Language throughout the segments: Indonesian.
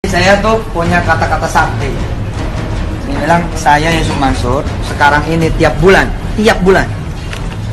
Saya tuh punya kata-kata sakti. Dia bilang, saya Yusuf Mansur sekarang ini tiap bulan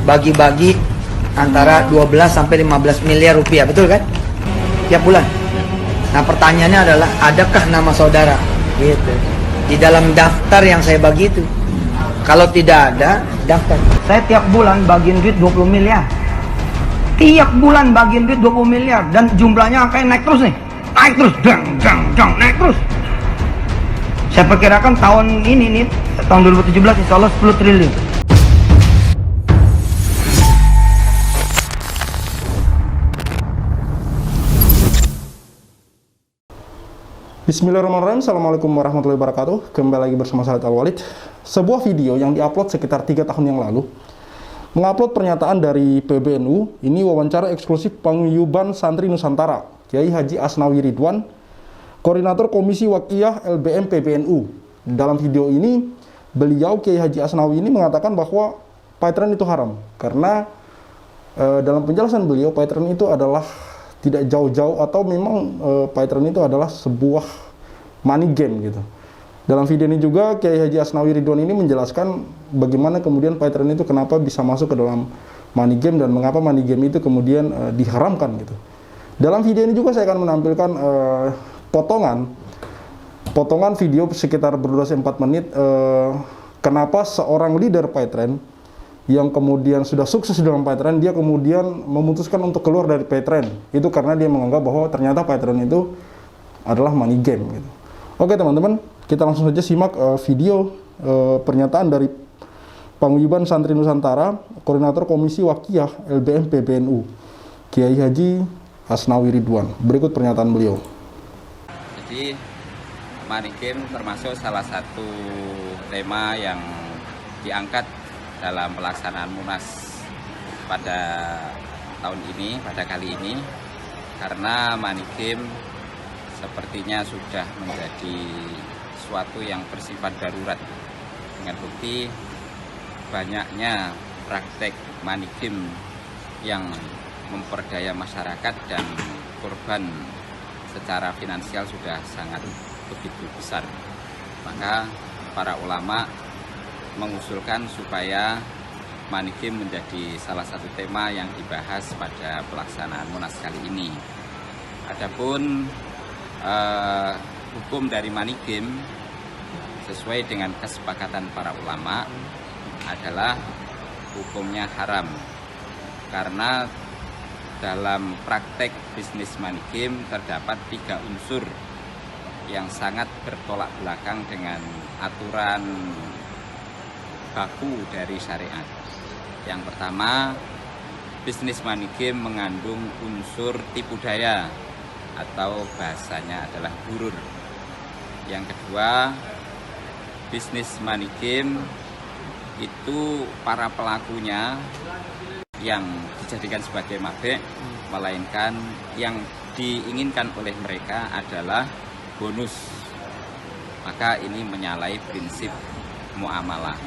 bagi-bagi antara 12 sampai 15 miliar rupiah, betul kan? Tiap bulan. Nah, pertanyaannya adalah, adakah nama saudara gitu di dalam daftar yang saya bagi itu? Kalau tidak ada daftar, saya tiap bulan bagiin duit 20 miliar. Tiap bulan bagiin duit 20 miliar dan jumlahnya angkanya naik terus nih. Naik terus, naik terus. Saya perkirakan tahun ini nih, tahun 2017 insya Allah 10 triliun. Bismillahirrahmanirrahim. Assalamualaikum warahmatullahi wabarakatuh. Kembali lagi bersama saya Al-Walid. Sebuah video yang diupload sekitar 3 tahun yang lalu mengupload pernyataan dari PBNU. Ini wawancara eksklusif Paguyuban Santri Nusantara, Kiai Haji Asnawi Ridwan, Koordinator Komisi Waqiah LBM PBNU. Dalam video ini, beliau Kiai Haji Asnawi ini mengatakan bahwa paytren itu haram karena dalam penjelasan beliau paytren itu adalah tidak jauh-jauh atau memang paytren itu adalah sebuah money game gitu. Dalam video ini juga Kiai Haji Asnawi Ridwan ini menjelaskan bagaimana kemudian paytren itu kenapa bisa masuk ke dalam money game dan mengapa money game itu kemudian diharamkan gitu. Dalam video ini juga saya akan menampilkan potongan video sekitar berdurasi 4 menit kenapa seorang leader paytren yang kemudian sudah sukses dalam paytren, dia kemudian memutuskan untuk keluar dari paytren. Itu karena dia menganggap bahwa ternyata paytren itu adalah money game gitu. Oke teman-teman, kita langsung saja simak video pernyataan dari Paguyuban Santri Nusantara, Koordinator Komisi Waqiah LBM PBNU, Kiai Haji Asnawi Ridwan. Berikut pernyataan beliau. Jadi money game termasuk salah satu tema yang diangkat dalam pelaksanaan Munas pada tahun ini, pada kali ini, karena money game sepertinya sudah menjadi suatu yang bersifat darurat dengan bukti banyaknya praktek money game yang memperdaya masyarakat dan korban secara finansial sudah sangat begitu besar. Maka para ulama mengusulkan supaya money game menjadi salah satu tema yang dibahas pada pelaksanaan Munas kali ini. Adapun hukum dari money game sesuai dengan kesepakatan para ulama adalah hukumnya haram karena dalam praktek bisnis money game terdapat 3 unsur yang sangat bertolak belakang dengan aturan baku dari syariat. Yang pertama, bisnis money game mengandung unsur tipu daya atau bahasanya adalah gurur. Yang kedua, bisnis money game itu para pelakunya yang dijadikan sebagai mabek, melainkan yang diinginkan oleh mereka adalah bonus. Maka ini menyalahi prinsip muamalah.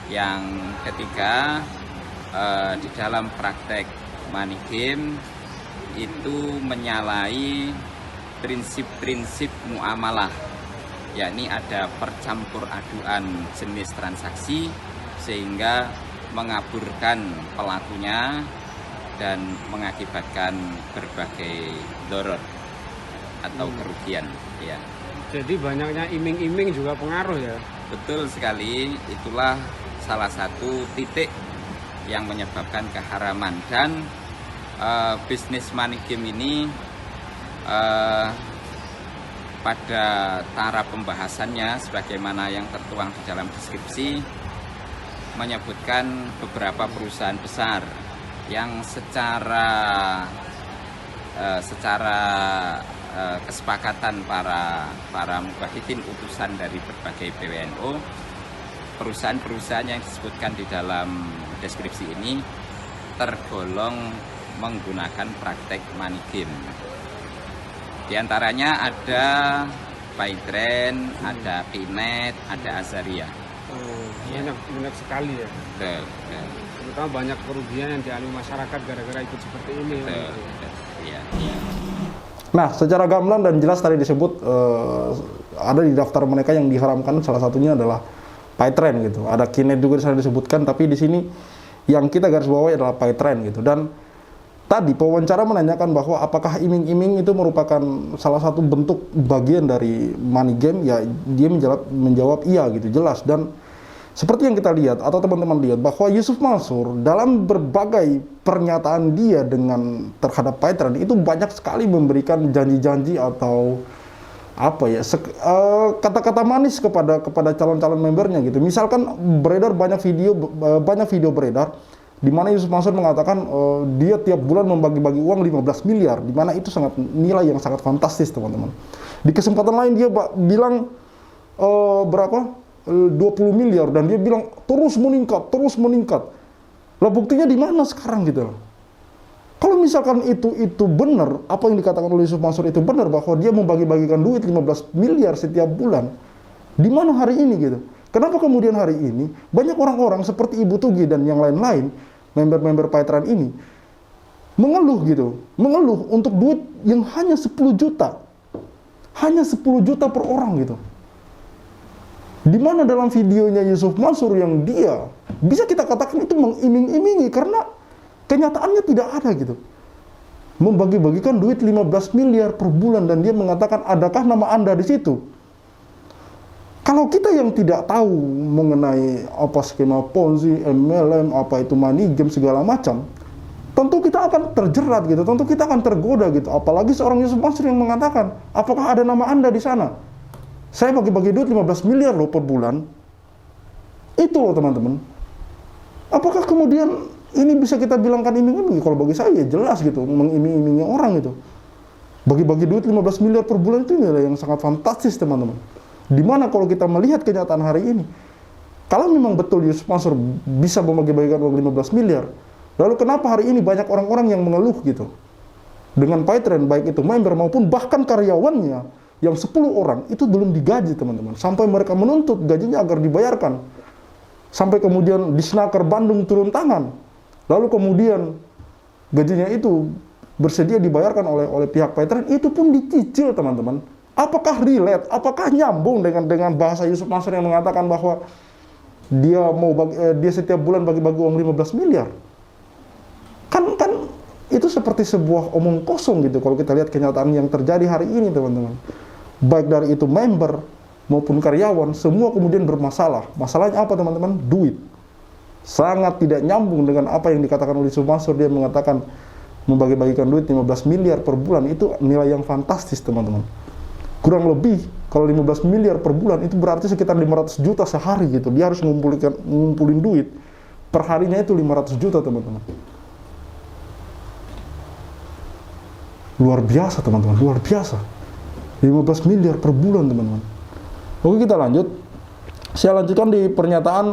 Yang ketiga, di dalam praktek money game itu menyalahi prinsip-prinsip muamalah, yakni ada percampur aduan jenis transaksi sehingga mengaburkan pelakunya dan mengakibatkan berbagai doror atau kerugian ya. Jadi banyaknya iming-iming juga pengaruh ya? Betul sekali, itulah salah satu titik yang menyebabkan keharaman. Dan bisnis money game ini pada taraf pembahasannya sebagaimana yang tertuang di dalam deskripsi menyebutkan beberapa perusahaan besar yang secara kesepakatan para mubahidin utusan dari berbagai PWNU, perusahaan-perusahaan yang disebutkan di dalam deskripsi ini tergolong menggunakan praktek money game. Di antaranya ada Paytren, ada Pinet, ada Azaria. Banyak sekali ya. Betul. Terutama banyak kerugian yang dialami masyarakat gara-gara ikut seperti ini. Betul. Iya. Nah, secara gamblang dan jelas tadi disebut ada di daftar mereka yang diharamkan, salah satunya adalah PyTran gitu. Ada Kinet juga di sana disebutkan, tapi di sini yang kita garis bawahi adalah PyTran gitu. Dan tadi pewawancara menanyakan bahwa apakah iming-iming itu merupakan salah satu bentuk bagian dari money game, ya dia menjawab iya gitu, jelas. Dan seperti yang kita lihat atau teman-teman lihat bahwa Yusuf Mansur dalam berbagai pernyataan dia dengan terhadap PyTran itu banyak sekali memberikan janji-janji atau apa ya kata-kata manis kepada calon-calon membernya gitu. Misalkan beredar banyak video beredar di mana Yusuf Mansur mengatakan dia tiap bulan membagi-bagi uang 15 miliar, di mana itu nilai yang sangat fantastis, teman-teman. Di kesempatan lain dia bilang berapa? 20 miliar, dan dia bilang terus meningkat. Lah buktinya di mana sekarang gitu? Kalau misalkan itu benar, apa yang dikatakan oleh Yusuf Mansur itu benar, bahwa dia membagi-bagikan duit 15 miliar setiap bulan, di mana hari ini gitu? Kenapa kemudian hari ini banyak orang-orang seperti Ibu Tugi dan yang lain-lain, member-member PyTran ini, mengeluh untuk duit yang hanya 10 juta. Hanya 10 juta per orang gitu. Di mana dalam videonya Yusuf Mansur yang dia bisa kita katakan itu mengiming-imingi, karena kenyataannya tidak ada gitu. Membagi-bagikan duit 15 miliar per bulan, dan dia mengatakan adakah nama Anda di situ? Kalau kita yang tidak tahu mengenai apa skema Ponzi, MLM, apa itu money game segala macam, tentu kita akan terjerat gitu, tentu kita akan tergoda gitu. Apalagi seorang Yusuf Mansur yang mengatakan, apakah ada nama Anda di sana? Saya bagi-bagi duit 15 miliar loh per bulan. Itu loh teman-teman. Apakah kemudian ini bisa kita bilangkan iming-iming? Kalau bagi saya ya jelas gitu, mengiming-imingi orang itu. Bagi-bagi duit 15 miliar per bulan itu nilai yang sangat fantastis, teman-teman. Dimana kalau kita melihat kenyataan hari ini, kalau memang betul Yusuf Mansur bisa membagi-bagikan uang 15 miliar, lalu kenapa hari ini banyak orang-orang yang mengeluh gitu dengan PyTran, baik itu member maupun bahkan karyawannya yang 10 orang itu belum digaji, teman-teman, sampai mereka menuntut gajinya agar dibayarkan, sampai kemudian di Snaker Bandung turun tangan, lalu kemudian gajinya itu bersedia dibayarkan oleh pihak PyTran, itu pun dicicil, teman-teman. Apakah relate, apakah nyambung dengan bahasa Yusuf Mansur yang mengatakan bahwa dia setiap bulan bagi-bagi uang 15 miliar? Kan itu seperti sebuah omong kosong gitu kalau kita lihat kenyataan yang terjadi hari ini, teman-teman. Baik dari itu member maupun karyawan, semua kemudian bermasalah. Masalahnya apa, teman-teman? Duit. Sangat tidak nyambung dengan apa yang dikatakan oleh Yusuf Mansur. Dia mengatakan membagi-bagikan duit 15 miliar per bulan, itu nilai yang fantastis, teman-teman. Kurang lebih kalau 15 miliar per bulan itu berarti sekitar 500 juta sehari gitu. Dia harus ngumpulin duit. Perharinya itu 500 juta, teman-teman. Luar biasa, teman-teman, luar biasa. 15 miliar per bulan, teman-teman. Oke, kita lanjut. Saya lanjutkan di pernyataan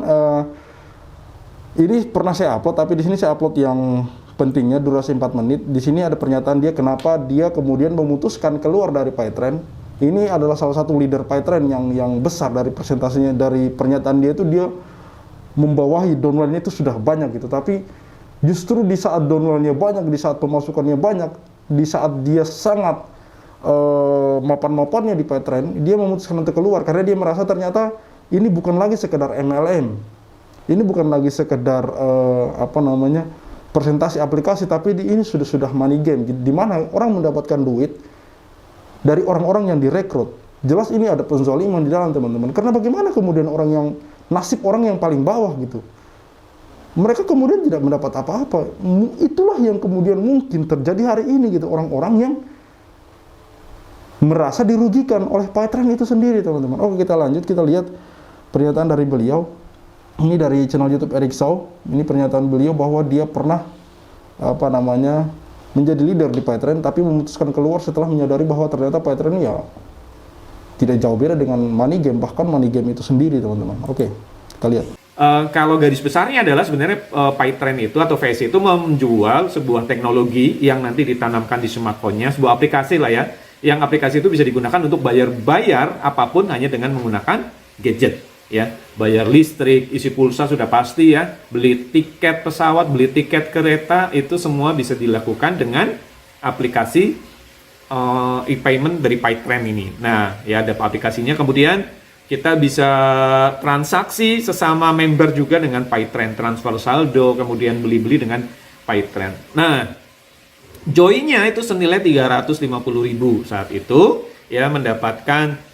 ini pernah saya upload, tapi di sini saya upload yang pentingnya, durasi 4 menit. Di sini ada pernyataan dia kenapa dia kemudian memutuskan keluar dari PyTran. Ini adalah salah satu leader PyTran yang besar. Dari presentasinya, dari pernyataan dia itu, dia membawahi downline-nya itu sudah banyak gitu. Tapi justru di saat downline-nya banyak, di saat pemasukannya banyak, di saat dia sangat mapan-mapannya di PyTran, dia memutuskan untuk keluar karena dia merasa ternyata ini bukan lagi sekedar MLM, ini bukan lagi sekedar presentasi aplikasi, tapi ini sudah money game, di mana orang mendapatkan duit dari orang-orang yang direkrut. Jelas ini ada penzaliman di dalam, teman-teman. Karena bagaimana kemudian nasib orang yang paling bawah gitu, mereka kemudian tidak mendapat apa-apa. Itulah yang kemudian mungkin terjadi hari ini gitu, orang-orang yang merasa dirugikan oleh PyTran itu sendiri, teman-teman. Oke, kita lanjut, kita lihat pernyataan dari beliau. Ini dari channel YouTube Eric Shaw. Ini pernyataan beliau bahwa dia pernah menjadi leader di PyTran, tapi memutuskan keluar setelah menyadari bahwa ternyata PyTran ya tidak jauh beda dengan money game, bahkan money game itu sendiri, teman-teman. Oke, kita lihat. Kalau garis besarnya adalah sebenarnya PyTran itu atau VC itu menjual sebuah teknologi yang nanti ditanamkan di smartphone-nya, sebuah aplikasi lah ya, yang aplikasi itu bisa digunakan untuk bayar apapun hanya dengan menggunakan gadget ya, bayar listrik, isi pulsa sudah pasti ya, beli tiket pesawat, beli tiket kereta, itu semua bisa dilakukan dengan aplikasi e-payment dari PayTrend ini. Nah, ya ada aplikasinya. Kemudian kita bisa transaksi sesama member juga dengan PayTrend, transfer saldo, kemudian beli-beli dengan PayTrend. Nah, joinnya itu senilai 350.000 saat itu, ya, mendapatkan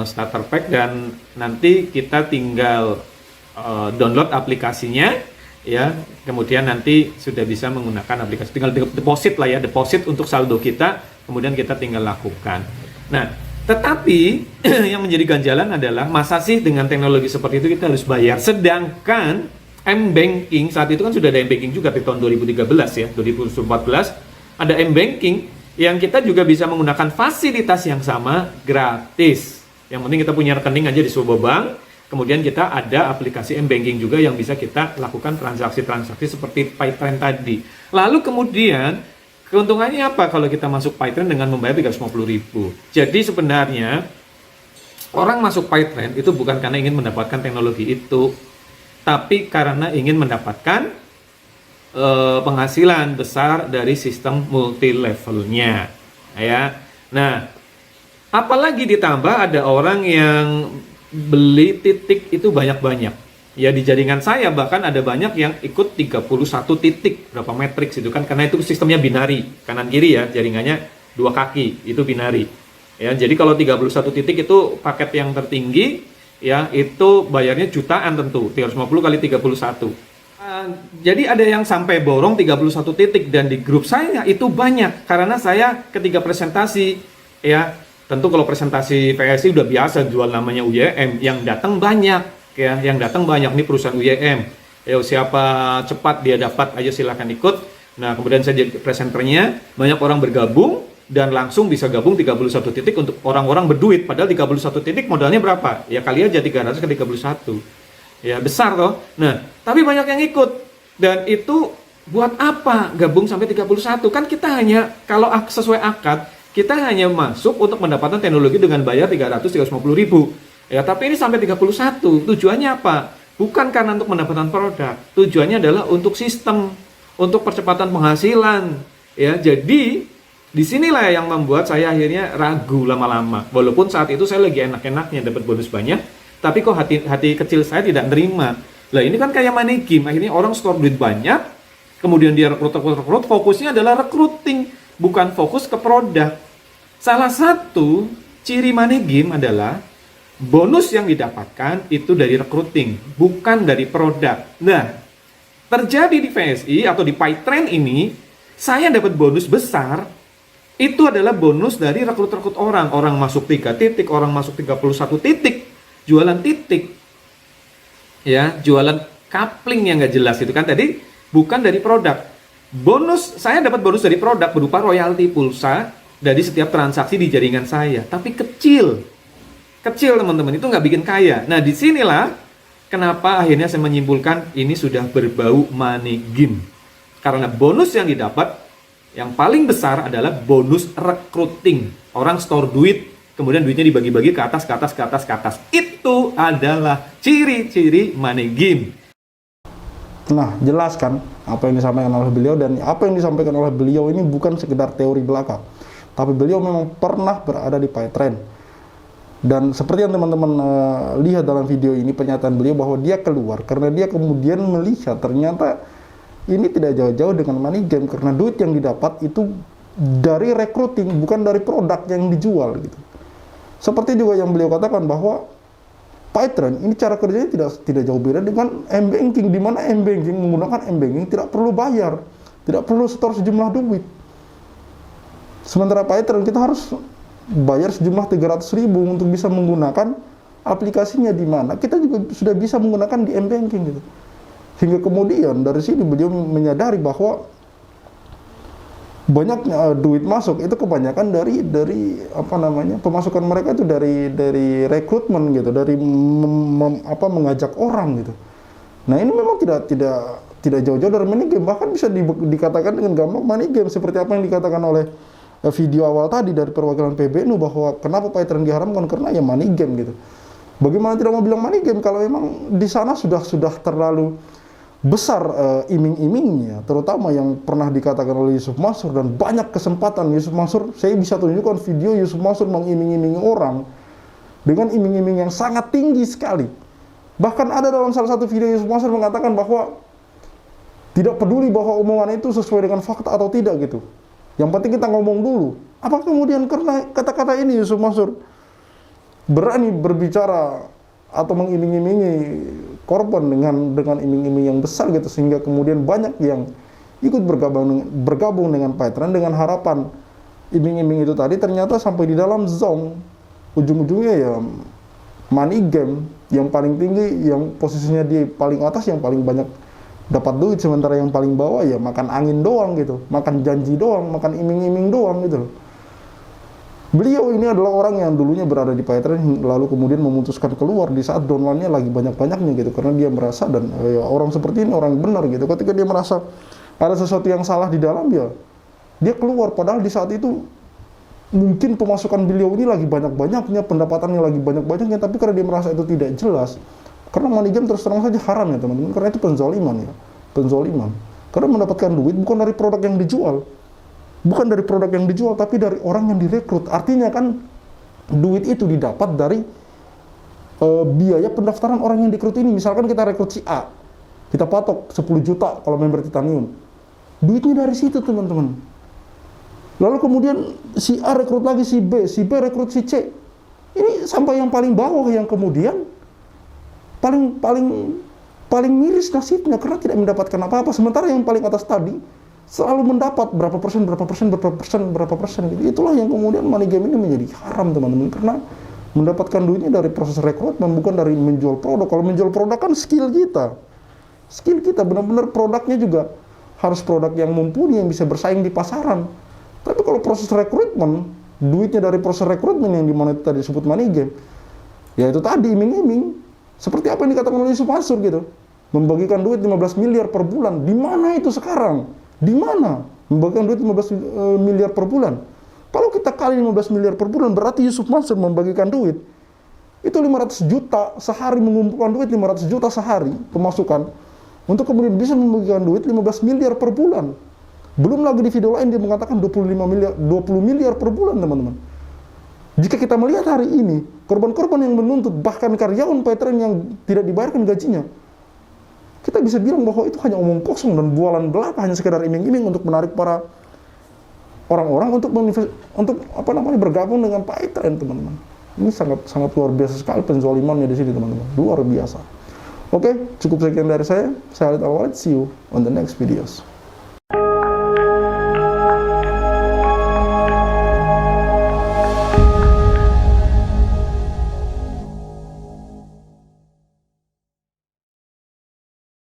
starter pack, dan nanti kita tinggal download aplikasinya, ya, kemudian nanti sudah bisa menggunakan aplikasi, tinggal deposit lah ya, deposit untuk saldo kita, kemudian kita tinggal lakukan. Nah, tetapi yang menjadi ganjalan adalah masa sih dengan teknologi seperti itu kita harus bayar, sedangkan M-Banking saat itu kan sudah ada M-Banking juga di tahun 2013 ya, 2014 ada M-Banking yang kita juga bisa menggunakan fasilitas yang sama gratis. Yang penting kita punya rekening aja di sebuah bank. Kemudian kita ada aplikasi M-Banking juga yang bisa kita lakukan transaksi-transaksi seperti PayTrend tadi. Lalu kemudian keuntungannya apa kalau kita masuk PayTrend dengan membayar 350.000? Jadi sebenarnya orang masuk PayTrend itu bukan karena ingin mendapatkan teknologi itu, tapi karena ingin mendapatkan penghasilan besar dari sistem multi levelnya, ya. Nah, apalagi ditambah ada orang yang beli titik itu banyak-banyak. Ya, di jaringan saya bahkan ada banyak yang ikut 31 titik, berapa matriks itu kan, karena itu sistemnya binari, kanan kiri ya, jaringannya 2 kaki, itu binari. Ya, jadi kalau 31 titik itu paket yang tertinggi, ya, itu bayarnya jutaan tentu, 350 kali 31. Jadi ada yang sampai borong 31 titik, dan di grup saya itu banyak, karena saya ketika presentasi, ya, tentu kalau presentasi PSI udah biasa jual namanya UYM, yang datang banyak, ya, yang datang banyak nih perusahaan UYM. Ya, siapa cepat dia dapat aja silahkan ikut. Nah, kemudian saya jadi presenternya, banyak orang bergabung dan langsung bisa gabung 31 titik untuk orang-orang berduit. Padahal 31 titik modalnya berapa? Ya kali aja 300 ke 31. Ya, besar toh. Nah, tapi banyak yang ikut. Dan itu buat apa gabung sampai 31? Kan kita hanya kalau sesuai akad kita hanya masuk untuk mendapatkan teknologi dengan bayar 350.000. Ya, tapi ini sampai 31. Tujuannya apa? Bukan karena untuk mendapatkan produk. Tujuannya adalah untuk sistem, untuk percepatan penghasilan. Ya, jadi disinilah yang membuat saya akhirnya ragu lama-lama. Walaupun saat itu saya lagi enak-enaknya dapat bonus banyak, tapi kok hati kecil saya tidak nerima. Lah, ini kan kayak money game. Akhirnya orang store duit banyak, kemudian dia rekrut, fokusnya adalah recruiting, bukan fokus ke produk. Salah satu ciri money game adalah bonus yang didapatkan itu dari recruiting, bukan dari produk. Nah, terjadi di VSI atau di PayTrend ini, saya dapat bonus besar, itu adalah bonus dari rekrut-rekrut orang. Orang masuk 3 titik, orang masuk 31 titik, jualan titik. Ya, jualan coupling yang nggak jelas itu kan tadi, bukan dari produk. Bonus, saya dapat bonus dari produk berupa royalti pulsa dari setiap transaksi di jaringan saya, tapi kecil teman-teman, itu nggak bikin kaya. Nah, disinilah kenapa akhirnya saya menyimpulkan ini sudah berbau money game, karena bonus yang didapat yang paling besar adalah bonus recruiting. Orang store duit, kemudian duitnya dibagi-bagi ke atas. Itu adalah ciri-ciri money game. Nah, jelaskan apa yang disampaikan oleh beliau, dan apa yang disampaikan oleh beliau ini bukan sekedar teori belaka, tapi beliau memang pernah berada di PayTrend. Dan seperti yang teman-teman lihat dalam video ini, pernyataan beliau bahwa dia keluar karena dia kemudian melihat ternyata ini tidak jauh-jauh dengan money game, karena duit yang didapat itu dari recruiting, bukan dari produk yang dijual gitu. Seperti juga yang beliau katakan bahwa PayTrend ini cara kerjanya tidak jauh beda dengan M-Banking, di mana M-Banking menggunakan M-Banking tidak perlu bayar, tidak perlu setor sejumlah duit. Sementara PayTrend kita harus bayar sejumlah 300.000 untuk bisa menggunakan aplikasinya, di mana kita juga sudah bisa menggunakan di M-Banking gitu. Hingga kemudian dari sini beliau menyadari bahwa banyaknya duit masuk itu kebanyakan dari pemasukan mereka itu dari rekrutmen gitu, dari mengajak orang gitu. Nah, ini memang tidak jauh-jauh dari money game, bahkan bisa dikatakan dengan gampang money game, seperti apa yang dikatakan oleh video awal tadi dari perwakilan PBNU, bahwa kenapa PayTrend diharamkan, karena ya money game gitu. Bagaimana tidak mau bilang money game kalau memang di sana sudah terlalu besar iming-imingnya, terutama yang pernah dikatakan oleh Yusuf Mansur, dan banyak kesempatan Yusuf Mansur, saya bisa tunjukkan video Yusuf Mansur mengiming-imingi orang dengan iming-iming yang sangat tinggi sekali. Bahkan ada dalam salah satu video Yusuf Mansur mengatakan bahwa tidak peduli bahwa omongan itu sesuai dengan fakta atau tidak gitu. Yang penting kita ngomong dulu. Apa kemudian karena kata-kata ini Yusuf Mansur berani berbicara atau mengiming-imingi korban dengan iming-iming yang besar gitu, sehingga kemudian banyak yang ikut bergabung dengan PayTrend dengan harapan iming-iming itu tadi ternyata sampai di dalam zone ujung-ujungnya ya money game yang paling tinggi, yang posisinya di paling atas, yang paling banyak dapat duit, sementara yang paling bawah ya makan angin doang gitu, makan janji doang, makan iming-iming doang gitu loh. Beliau ini adalah orang yang dulunya berada di PayTrend lalu kemudian memutuskan keluar di saat downline-nya lagi banyak-banyaknya gitu, karena dia merasa, dan ya, orang seperti ini orang benar gitu, ketika dia merasa ada sesuatu yang salah di dalam ya dia keluar, padahal di saat itu mungkin pemasukan beliau ini lagi banyak-banyaknya, pendapatannya lagi banyak-banyaknya, tapi karena dia merasa itu tidak jelas, karena money game terus terang saja haram ya teman-teman, karena itu penzoliman ya, penzoliman, karena mendapatkan duit bukan dari produk yang dijual, bukan dari produk yang dijual, tapi dari orang yang direkrut. Artinya kan duit itu didapat dari biaya pendaftaran orang yang direkrut ini. Misalkan kita rekrut si A, kita patok 10 juta kalau member Titanium, duitnya dari situ teman-teman. Lalu kemudian si A rekrut lagi si B rekrut si C. Ini sampai yang paling bawah yang kemudian paling miris nasibnya karena tidak mendapatkan apa-apa. Sementara yang paling atas tadi selalu mendapat berapa persen gitu. Itulah yang kemudian money game ini menjadi haram teman-teman, karena mendapatkan duitnya dari proses rekrutmen, bukan dari menjual produk. Kalau menjual produk kan skill kita benar-benar produknya juga harus produk yang mumpuni, yang bisa bersaing di pasaran. Tapi kalau proses rekrutmen, duitnya dari proses rekrutmen yang dimana itu tadi disebut money game, ya itu tadi iming-iming, seperti apa yang dikatakan oleh Yusuf Mansur gitu, membagikan duit 15 miliar per bulan. Di mana itu sekarang? Di mana membagikan duit 15 miliar per bulan? Kalau kita kali 15 miliar per bulan, berarti Yusuf Mansur membagikan duit itu 500 juta sehari, mengumpulkan duit 500 juta sehari pemasukan, untuk kemudian bisa membagikan duit 15 miliar per bulan. Belum lagi di video lain dia mengatakan 20 miliar per bulan teman-teman. Jika kita melihat hari ini korban-korban yang menuntut, bahkan karyawan PayTrend yang tidak dibayarkan gajinya, kita bisa bilang bahwa itu hanya omong kosong dan bualan belaka, hanya sekedar iming-iming untuk menarik para orang-orang untuk bergabung dengan PayTrend teman-teman. Ini sangat luar biasa sekali penzolimannya di sini teman-teman, luar biasa. Oke, cukup sekian dari saya. Saya Khalid Al Walid, see you on the next videos.